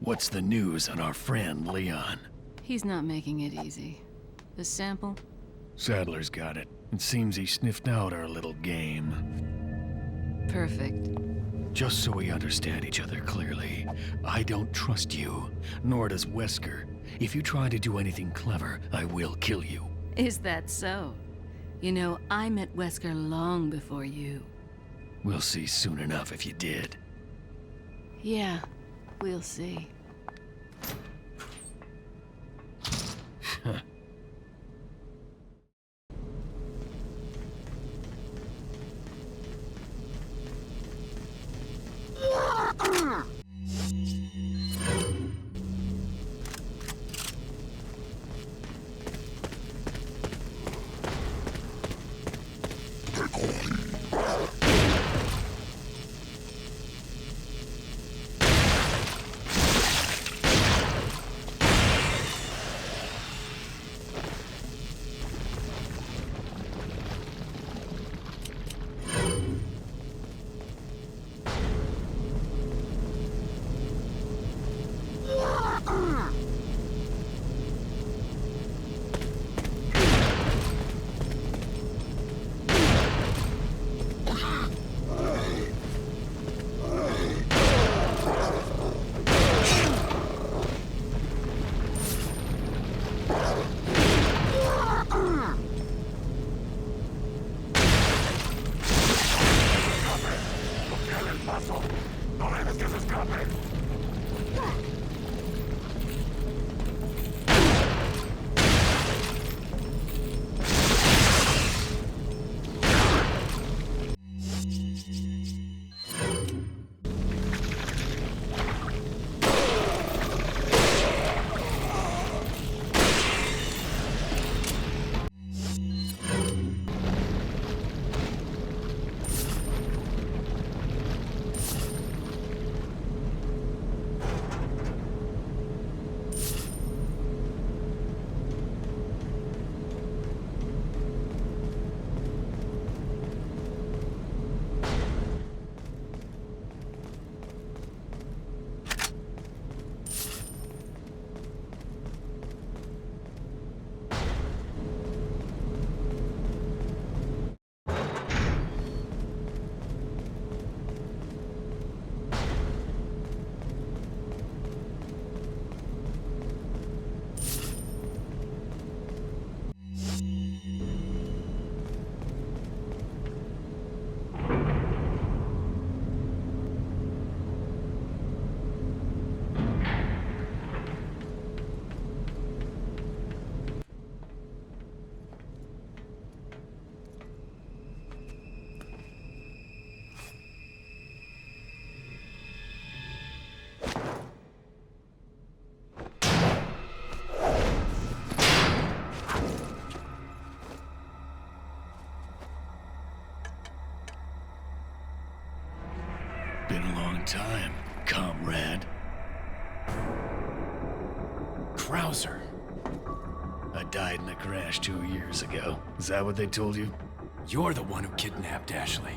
What's the news on our friend Leon? He's not making it easy. The sample? Sadler's got it. It seems he sniffed out our little game. Perfect. Just so we understand each other clearly, I don't trust you, nor does Wesker. If you try to do anything clever, I will kill you. Is that so? You know, I met Wesker long before you. We'll see soon enough if you did. Yeah, we'll see. Been a long time, comrade. Krauser. I died in a crash 2 years ago. Is that what they told you? You're the one who kidnapped Ashley.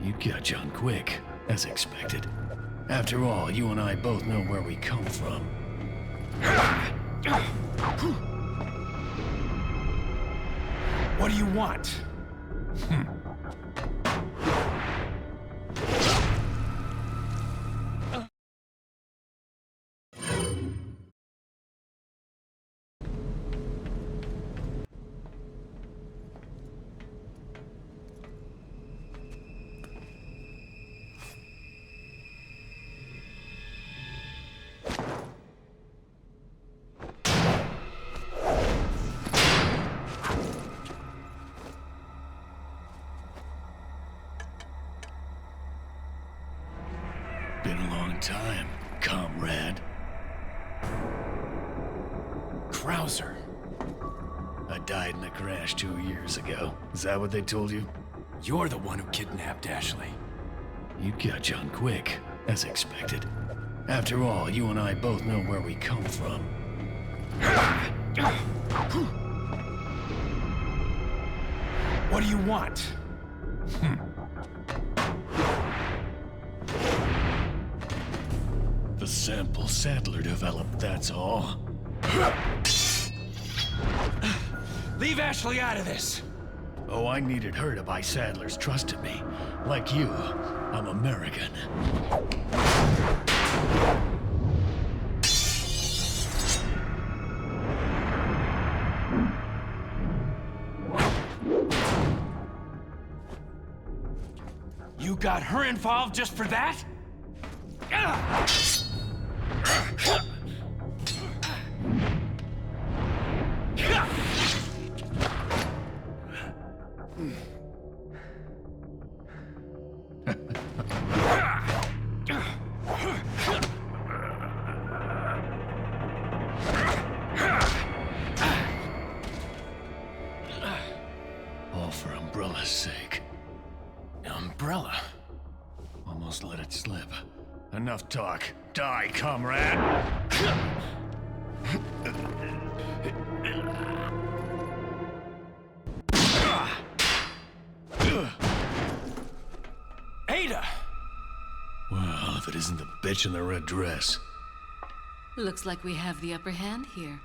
You catch on quick, as expected. After all, you and I both know where we come from. What do you want? Been a long time, comrade. Krauser. I died in a crash 2 years ago. Is that what they told you? You're the one who kidnapped Ashley. You catch on quick, as expected. After all, you and I both know where we come from. What do you want? The sample Sadler developed, that's all. Leave Ashley out of this! Oh, I needed her to buy Sadler's trust in me. Like you, I'm American. You got her involved just for that? All for Umbrella's sake. Umbrella? Almost let it slip. Enough talk. Die, comrade! Ada! Well, if it isn't the bitch in the red dress. Looks like we have the upper hand here.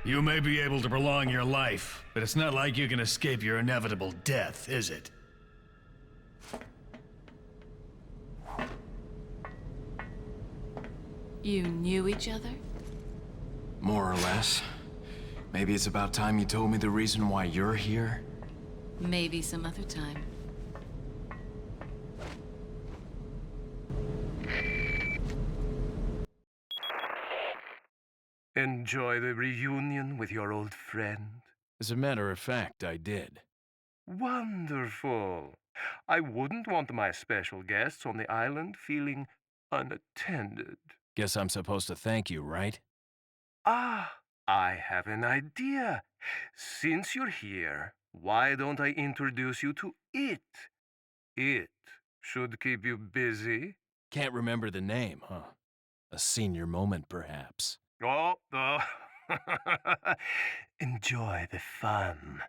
You may be able to prolong your life, but it's not like you can escape your inevitable death, is it? You knew each other? More or less. Maybe it's about time you told me the reason why you're here. Maybe some other time. Enjoy the reunion with your old friend? As a matter of fact, I did. Wonderful. I wouldn't want my special guests on the island feeling unattended. Guess I'm supposed to thank you, right? Ah, I have an idea. Since you're here, why don't I introduce you to it? It should keep you busy. Can't remember the name, huh? A senior moment, perhaps. Oh. Enjoy the fun.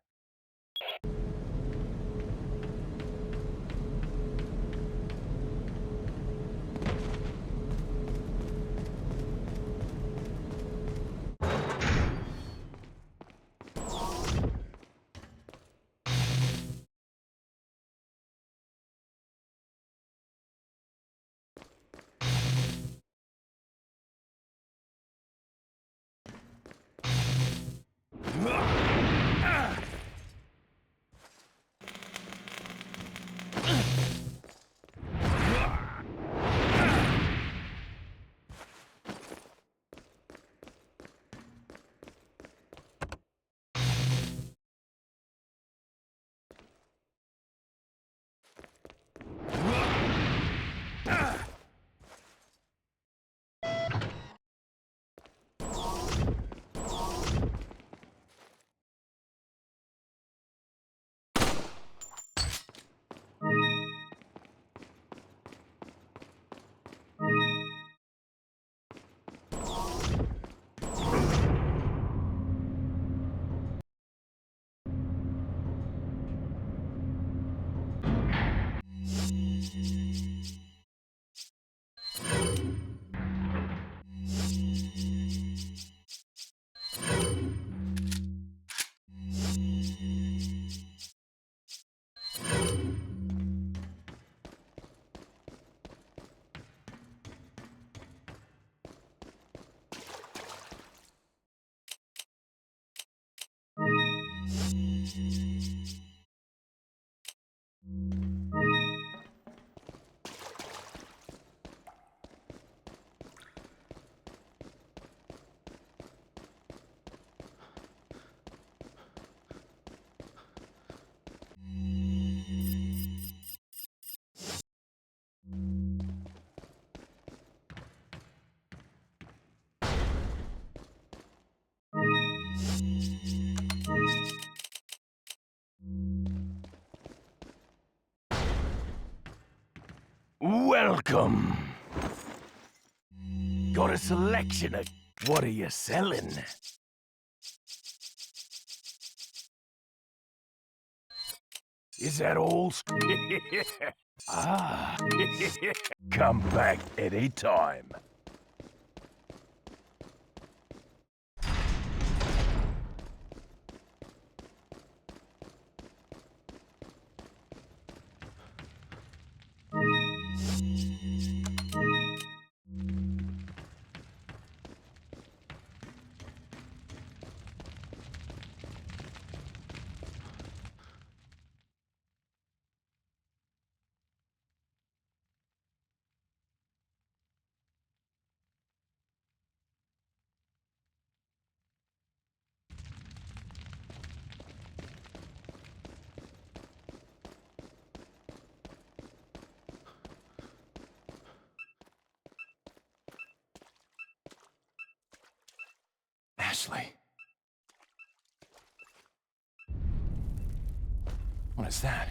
Welcome. Got a selection of... What are you selling? Is that all? Ah. Come back any time. Ashley. What is that?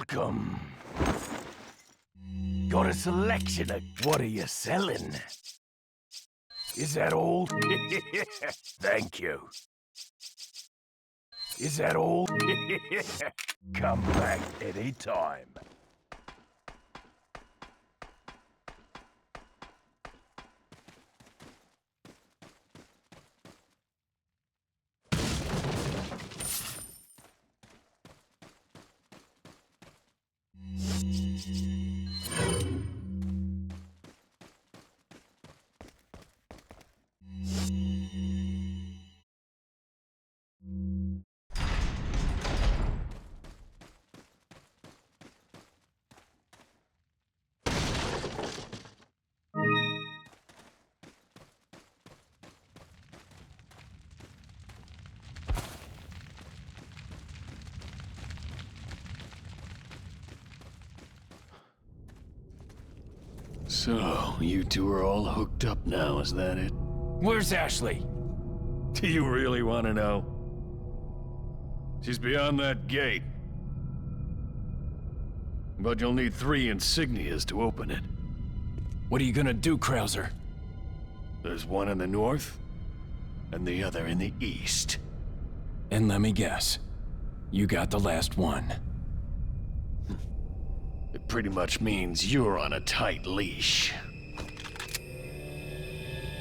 Welcome. Got a selection of... What are you selling? Is that all? Thank you. Is that all? Come back anytime. So, you two are all hooked up now, is that it? Where's Ashley? Do you really want to know? She's beyond that gate. But you'll need 3 insignias to open it. What are you gonna do, Krauser? There's one in the north, and the other in the east. And let me guess. You got the last one. It pretty much means you're on a tight leash.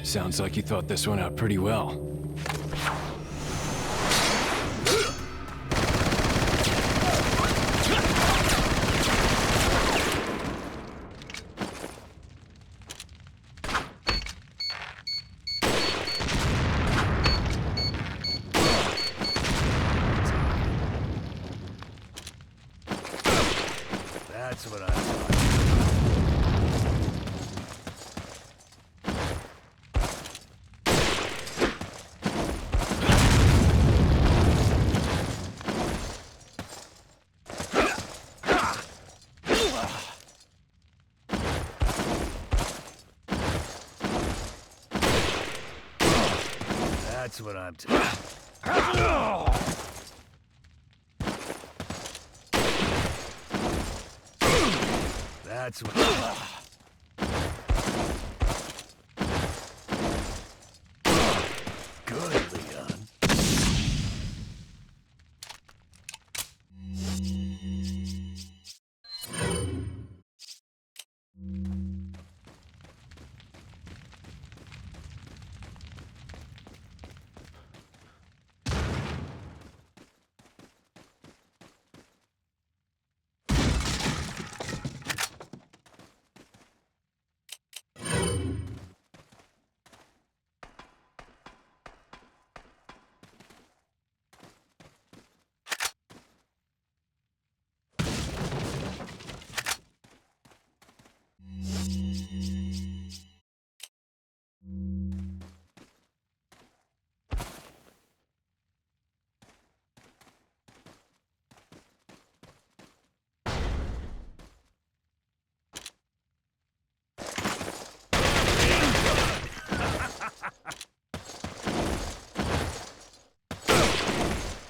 Sounds like you thought this one out pretty well. That's what I'm talking. That's what I'm talking. That's what.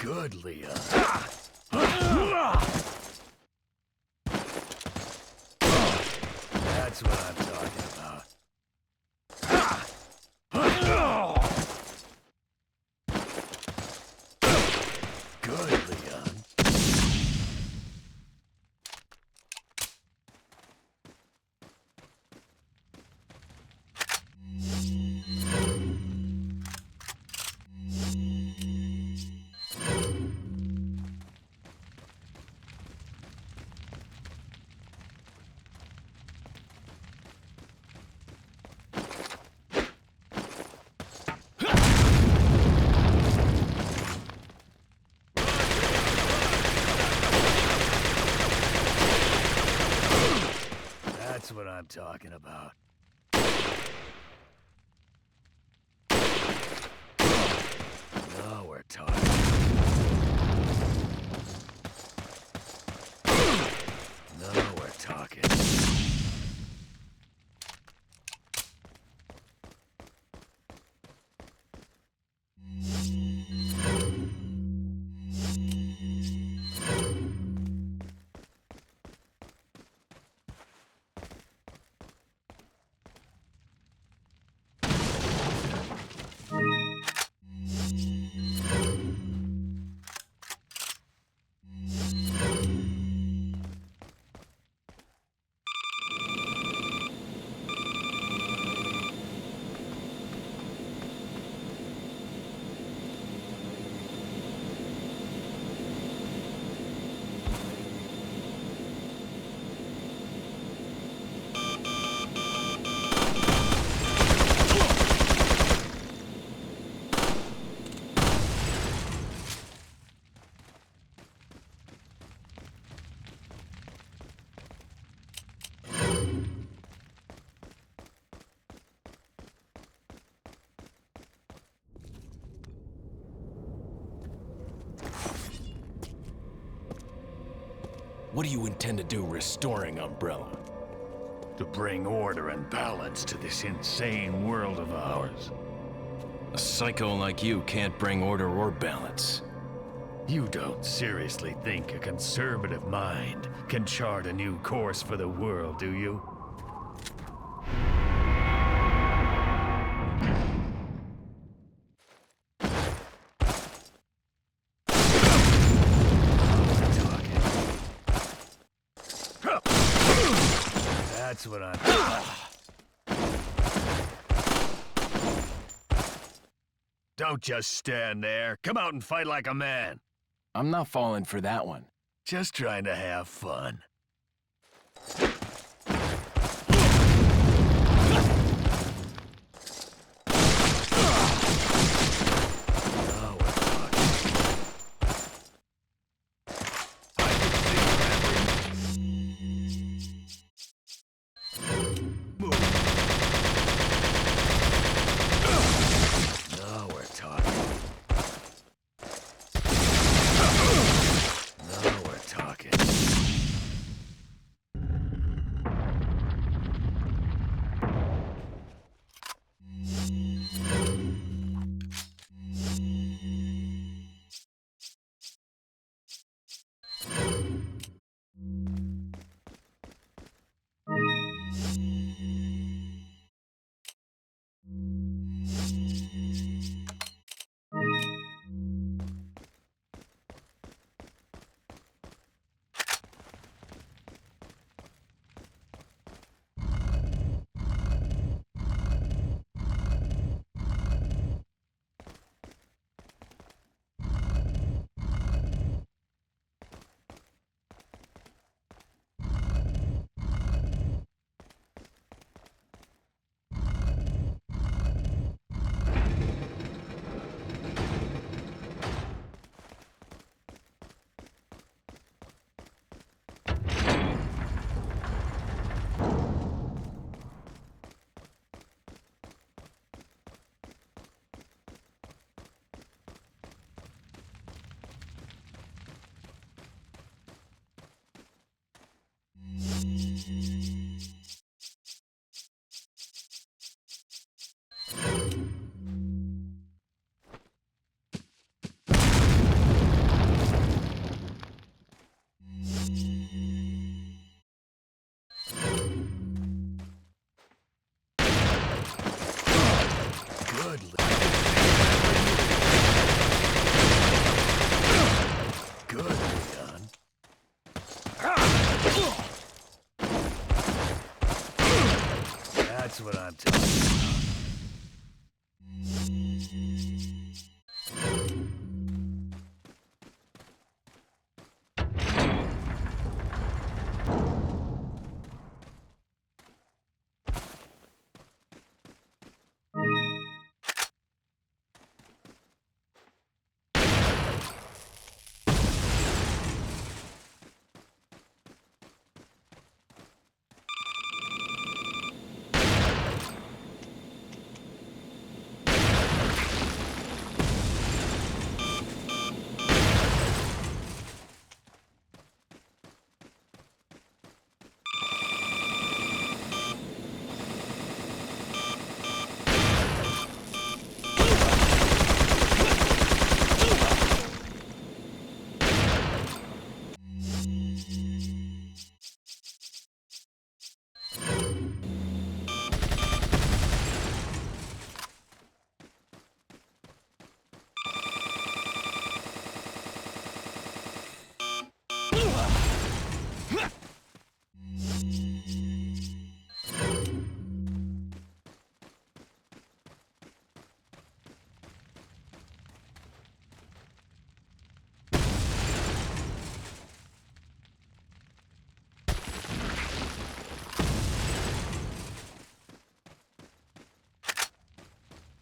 Good, Leon. Good, Leon. That's what I'm talking about. Good, Leon. That's what I'm talking about. Now we're talking. Now we're talking. What do you intend to do restoring Umbrella? To bring order and balance to this insane world of ours. A psycho like you can't bring order or balance. You don't seriously think a conservative mind can chart a new course for the world, do you? That's what I'm... Don't just stand there. Come out and fight like a man. I'm not falling for that one. Just trying to have fun. Now we're talking. Now we're talking. Now we're talking. Good. Good, Leon. That's what I'm talking about.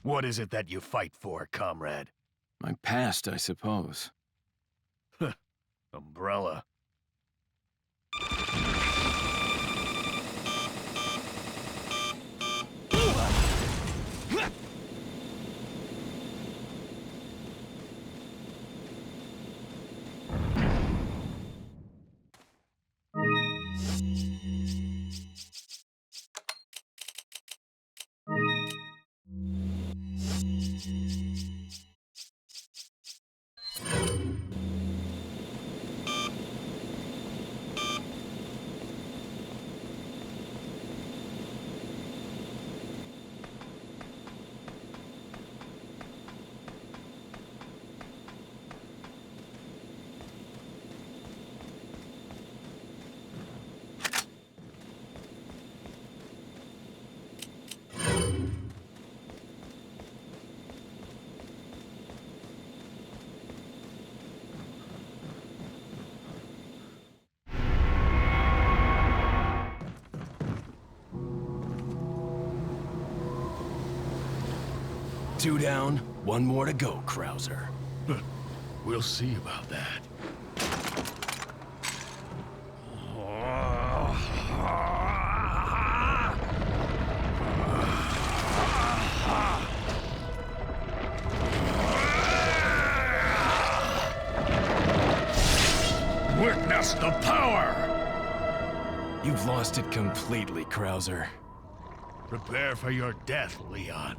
What is it that you fight for, comrade? My past, I suppose. Umbrella. 2 down, 1 more to go, Krauser. We'll see about that. Witness the power! You've lost it completely, Krauser. Prepare for your death, Leon.